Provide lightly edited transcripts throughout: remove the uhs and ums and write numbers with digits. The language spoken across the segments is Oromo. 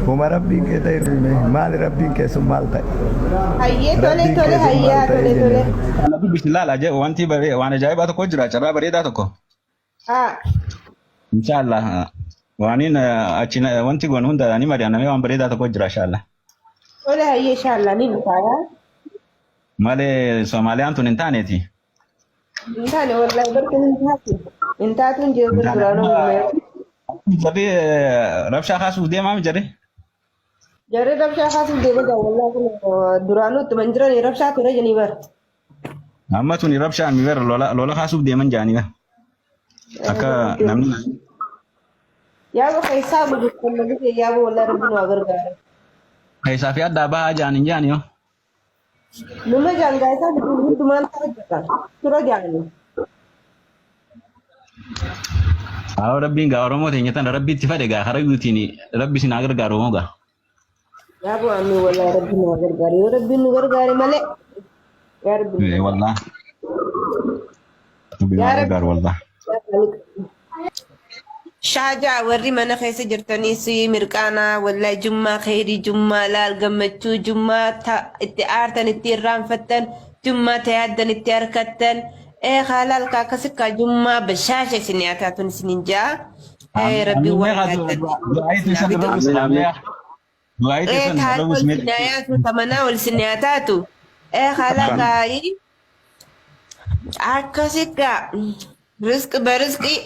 وما ربي كده مال ربي كيس مالتي هيا تولي ربي تولي كيس هيا تولي مالتي تولي. جنة أنا بسم الله لا جاي وأنتي بري وأنا جاي باتو كوجرا شرا بري داتو ها إن شاء الله وأنين أشينا وأنتي قون هندا أني مريانا مي وان بري داتو كوجرا إن شاء الله تولي هيا إن شاء الله نين تعالى. مالي سومالي أنتو ننتانيتي إنتاني والله بركة إنتاتي إنتاتون جيبر ننتاني برانو ممير. جري ربشا خاصو دي ما جري جري ربشا خاصم دي بجا والله كل درانو تمنجراني ربشا كنا جنيبر. أما توني ربشا مير لولا خاصو دي من جاني أكا نمني يا أبو خيسا بجو كل بجي يا أبو والله ربنا وبركة. كيسا في أدى بها جاني جاني نما جان جايسا بجو تمان ترجع ترى جاني. أو ربي غارو تيني تان ربي تفادي غا خرجوا تيني ربي سيناغر غارو موغا يا أبو أمي والله ربنا وبركة يا ربنا وبركة ملك يا ربنا والله ربي يا ناغر رب غار والله يا ملك. شاجع وري من خيس جرتني سي مرقانا ولا جمعة خيري جمعة لا القمتشو جمعة اتعارتن اتيران فتن جمعة تيادن اتياركتن ايه خلال كاكسكا جمعة بشاشة سنياتاتون سنينجا ايه ربي أمين ما ولا غادو تدي دعايتي سن نابتو ربي آمين آمين. سلامي دعايتي ايه سن ربي تاكل سميت سنياتو تمناول سنياتاتو ايه خلال أكان كاي akasika رزق برزقي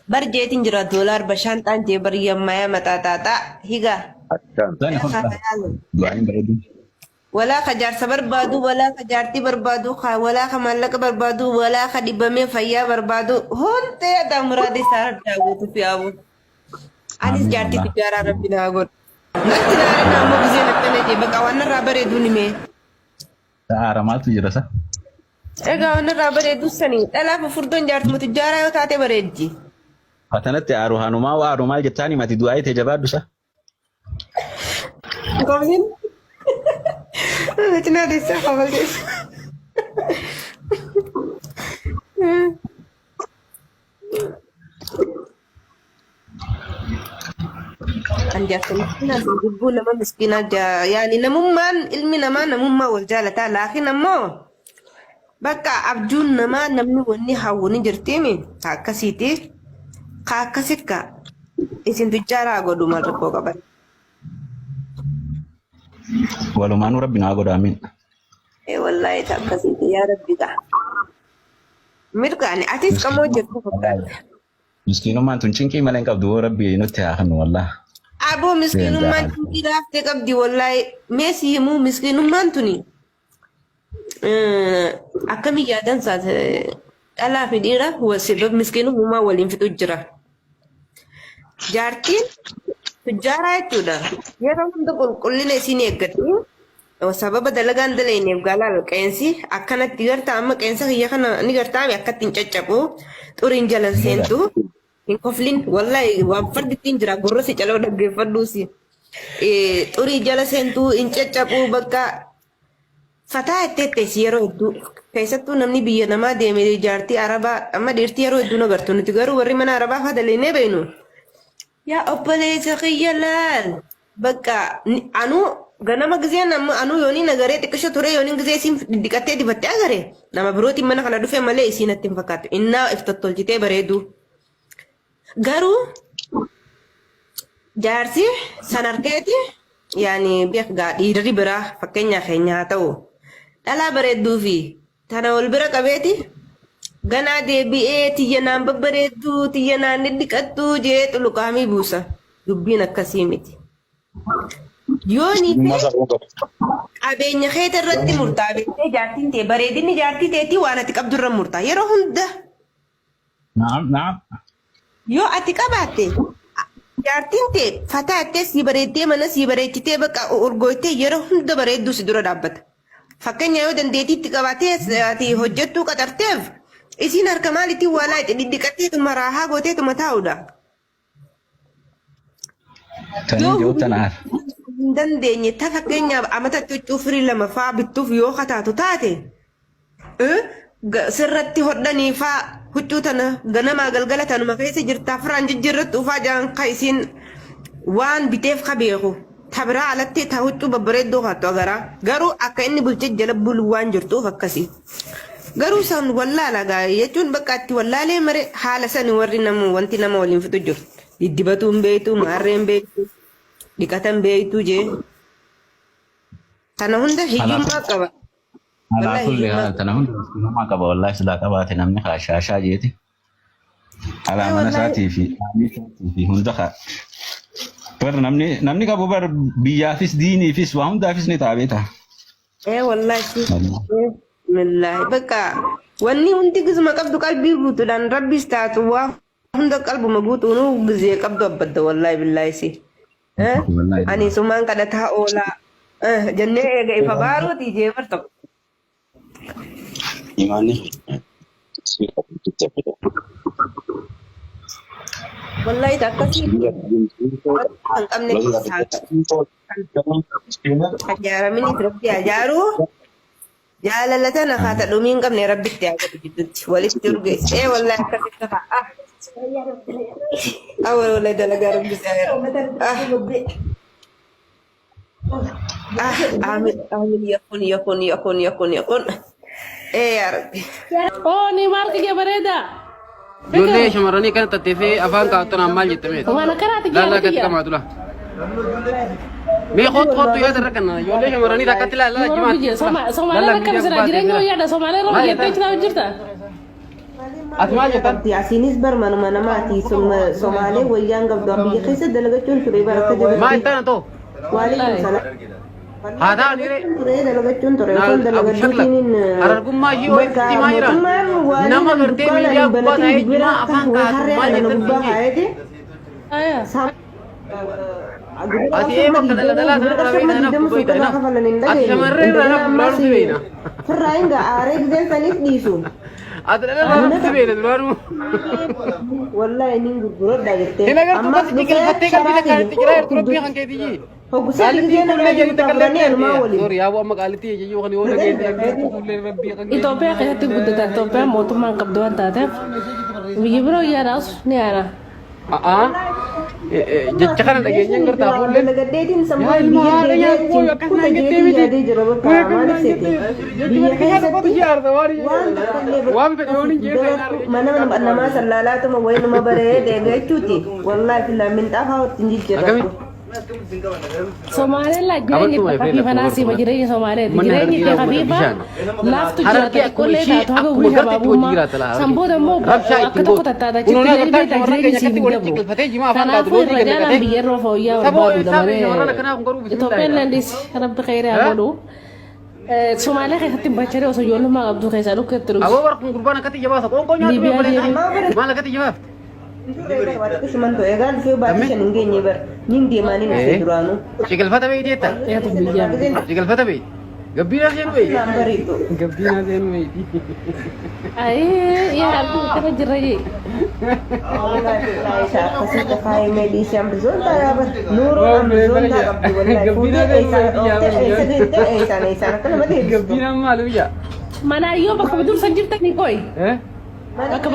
برجيتين جرا دولار بشانتان جي بريا مايا متاتاتا هيغا أكان ثاني خد دعاين بريدو ولا خجار صبر بادو ولا خجارتي بربادو ولا خمالك بربادو ولا خديبمي فيا بربادو هون تيا مرادي سار داوت في ابو انيس آمين جارتي والله تجارة ربنا غور نحن نعرف مو بزين التنجي بقى وانا رابر يدوني مي تعارى ما تجرسه ايه وانا رابر يدو سني الا فردون جارت متجارة يوتاتي بريدجي فتنت أروحانو ما وارو ما جتاني ما تدعايتي جبادو سه قومين تنادي الساحة بلدي عندي مسكينة بيقول لما مسكينة يعني نممان علمي نما نمما والجالة لكن نمو بقى أبجون نما نمني وني حاوني جرتيمي كاكسيتي كاكسيكا إسن تجارة قدو مرقو قبل ولو ما نور ربنا أقول آمين إيه والله كاكسيتي يا ربي قا ميركا يعني أتيس كمو جرتو فكات مسكين ما تنشينكي مالين كابدو ربي نتيا خن والله أبو مسكين سيدا ما حل تني رافتك أبدي والله ميسي مو مسكين ما تني أكمل يادن سات ألا في ديرة هو سبب مسكين هما ولين في تجرة جارتين تجارة تدا يا رام تقول كلنا سيني أقدر وسبب دلقان دلين يبقى لا الكنسي أكنت تيجر تام كنسي هي كنا نيجر تام يكتر تنجتشكو تورين جلن سنتو إن كفلين والله وفرد تنجرا غرسي جلو دقي فردوسي إيه توري جلن سنتو إن تنجتشكو بكا فتا تتسيرو دو كيساتو نمني بيا نما ديمي جارتي عربا أما ديرتي يرو دو نغرتو نتغارو وري من عربا هذا اللي نبينو يا أبلي سخيالال بكا أنو ganama gizee nama anu yooni nagaree xiqqisho ture yooni gizee isin diqattee dibattee agare nama birooti mana kana dhufe malee isiin natti hin fakkaatu innaa iftattolchitee bareedu garuu jaarsi sanarkeeti yaani beek gaa dhiirri biraa fakkeenyaaf keenyaa haa ta'u dhalaa bareedduu fi tana wal bira qabeeti ganaa deebi'ee tiyya naan babbareedduu tiyya naan dhiqattuu jee xuluqaamii buusa dubbiin akkasii miti. Yooni ما سأقول qabeenya keeta irratti murtaa'e jaartiin ta'e bareedinni jaartii ta'eetii waan ati qabdu irra murtaa'a yeroo hunda نعم نعم yoo ati qabaatte jaartiin ta'e fataattee si bareeddee mana si bareechitee bakka urgooytee yeroo hunda bareedduu si dura dhaabbata. Fakkeenya yoo dandeettiitti qabaatee ati hojjettuu qaxarteef isiin harka maaliitiin waalaa itti dhidhiqatteetuma raahaa gooteetuma taa'udha. تاني جو تنعر Hin dandeenye ta fakkeenyaaf amata cuccuu firii lama fa'aa bittuuf yoo kataatu taate sirratti hodhanii fa'aa huccuu tana ganamaa galgala tanuma keessa jirta afraan jijjiirratti ufaa jaan kaisiin waan biteef qabeeku tabiraa alatti taa huccuu babbareeddoo hattu agaraa garuu akka inni bulchee jala bulu waan jirtuuf akkasii garuu san wallaala gaa'ee jechuun bakka itti wallaalee mare haala sani warri namu wanti nama waliin fitu jiru diddibatuun beeytu maarreen beeytu dhiqatan beeytu jee tana hunda hiyyummaa qaba. Ala kulli haal tana hunda hiyyummaa qaba wallahi silaa qabaate namni shaashaa jeeti. Ala mana isaatii fi hunda kaa. Bar namni qabu bar biyyaafis diiniifis waa hundaafis ni taabeeta. Wallahi millahi bakka wanni hundi gizuma qabdu qalbii guutuudhaan rabbis taatu waa hunda qalbuma guutuunu gizee qabdu abbadda wallahi billahi si. Ani sumaan kadhataa oolaa jennee eega ifa baaruutii jee barta. Imaanni wallahi akkasii kan qabne ajaaramini rabbi ajaaruu jaalalatan akaata dhumiin qabne rabbitti ajaru jidduutti walitti urgeesse wallahi akkasitti ta'a. Awal wallahi dalagaa rabbi sayar. Amin yakun. Ya Rabbi. Oh, ni marka ya bereda. Yolle shamarani kan tattefe afaan kaatuna maal jettame. Mana karaati Lalla kat kama tula. Me khot ya darkana yolle shamarani takati lalla jima. Somali kan sira jirengo ya da Somali ro ya te china jirta. Asma jetan Asinis bar mana mati Somali wayang gabdo abi khisa dalagachun sure baraka jabe. ma itana to. Waalaikumsalam. Hada ni re. Dalagachun tore kon dalagachun Arar gumma hi oi timairan. Nama garte media gubba thai jima afaan kaatu maal jettame. Aya. Ati ema dala rawe dana kuboi dana. Ashamarre dana bulan suwena. Ferrainga are gden sanis disu. Adala dana suwena dularu. Wallahi ning gurgurot dagette. Inagar tu bas dikil fatte kan bisa kan tikira kurbi kan ke diji. Galiti kulle jadi takalani sorry awu amma galiti je yo kan yo na ke kulle rabbi kan. Ethiopia kaya tu buddha Ethiopia mau tu mangkap doan tata. Bigi bro ya ras ni ara. Jangan lagi yang kerta kulle. Nagadetin semua dia kuta jadi jero ka mana sete. Dia kaya sati. Wan pe yoni je mana nama sallalatu ma wayin ma bare de ga cuti. Wallahi fillah min ta ha tinji jero. Somali la jirengi kafifa nasi majirengi Somali jirengi te kafifa laftu jira kulle ta to go wiha babu ma samboda mo akata kota tada chikle ni ta jirengi si bingabu kana fu rajana biyero fo ya babu da mare Ethiopia landis rabbi khairi amadu Somali kaya hatim bacare oso yolo ma abdu khaisa luketru Awo war kurbana kati jawab ko ko nya mala kati jawab Cuman tuh ya kan, view baca nunggu nyebar, nyinggi mana nih duranu. Cikal fata be dia tak? ya tu bijam Cikal fata be. Gabira sen be. Nomor itu. Gabira sen be. ai ya aku kita jirengi Aisyah kasih ke kai medis yang berzon tak apa. Nurul berzon tak apa. Gabira Aisyah kan mati. Gabira malu ya. mana iyo baka betul sanjib teknik koi baka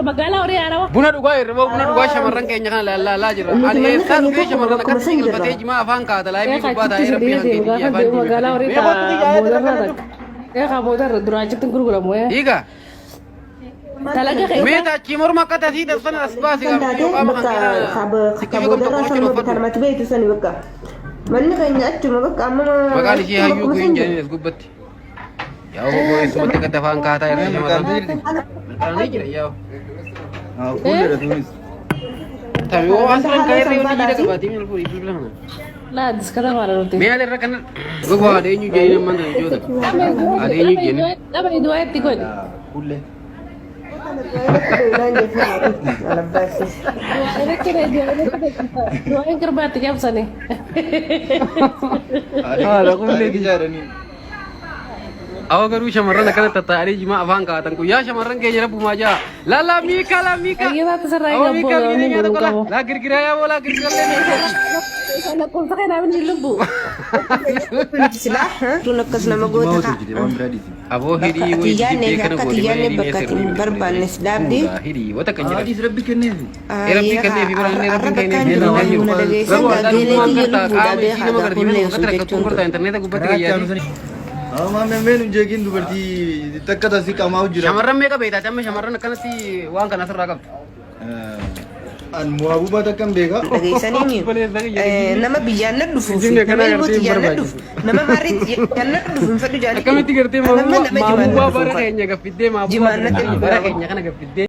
bagala ori arawa Buna duga irbo buna duga shamarran kenya kan la jira. Ani esas ke shamarran kan single fate jima afan ka dalai bi gubba da irbi kan ke ya ban. bagala ori ta modar ya ka modar durajik tun gurgura mo ya Iga. talaga kay Meta cimur makata si da sana asbasi Kan ga tadi yo ba baka kabodar rasa mau bitar mati be itu sani baka. Mana kayaknya cuma baka amma. Bakali si hayu ko injani es gubbati. Ya ko es mate ka tafan ka ta irbi shamarran. Ani jira ya. Kulle da tunis. Tapi wo asran kay re woni jira ka bati min puri bilang. la diskara mara roti Me ada rakan gogo ade nyu jeni man da joda. Ade nyu jeni. apa itu ayat tikon Kulle. Ini kira dia doain kerbati jam sana. Ada kulle ki jara ni. Awa garu shamarran kana tattare jima afan ka tan ku ya shamarran ke jira bumaja la mika Ayo kita terserah awa nggak mika boleh ni ngomong ya kamu. la girgira ya bola girgira le Sana kung sa kaya namin nilubo. Sila, ha? Doon nagkas na magoota ka. Abo hiri wo Katiyan ne katiyan ne bakatin barban ne silabdi. hiri wata kan jira Adi rabbi kenneefi. Rabbi kenneefi bara ne rabbi kenneefi Arraba kan muna dhageessan gaaggeelee xiyya lubbuudhaa beekaa gaafuullee osoo jechuun ture. internet gubbatti gayyaati Maameen meenu jeekin dubartii takka tasii qamaa hojjira. shamarran meeqa beektaati amma shamarran akkanatti waan kana asirraa qabdu An muhabubaa takkan beeka. Dhageessanii nama biyyaan na dhufuuf nama ilmooti biyyaan na dhufu nama maarriitti biyyaan na dhufu hin fedhu jaalladhu. akkamitti gartee maabubaa bara keenya gaffiddee maabubaa bara keenya kana gaffiddee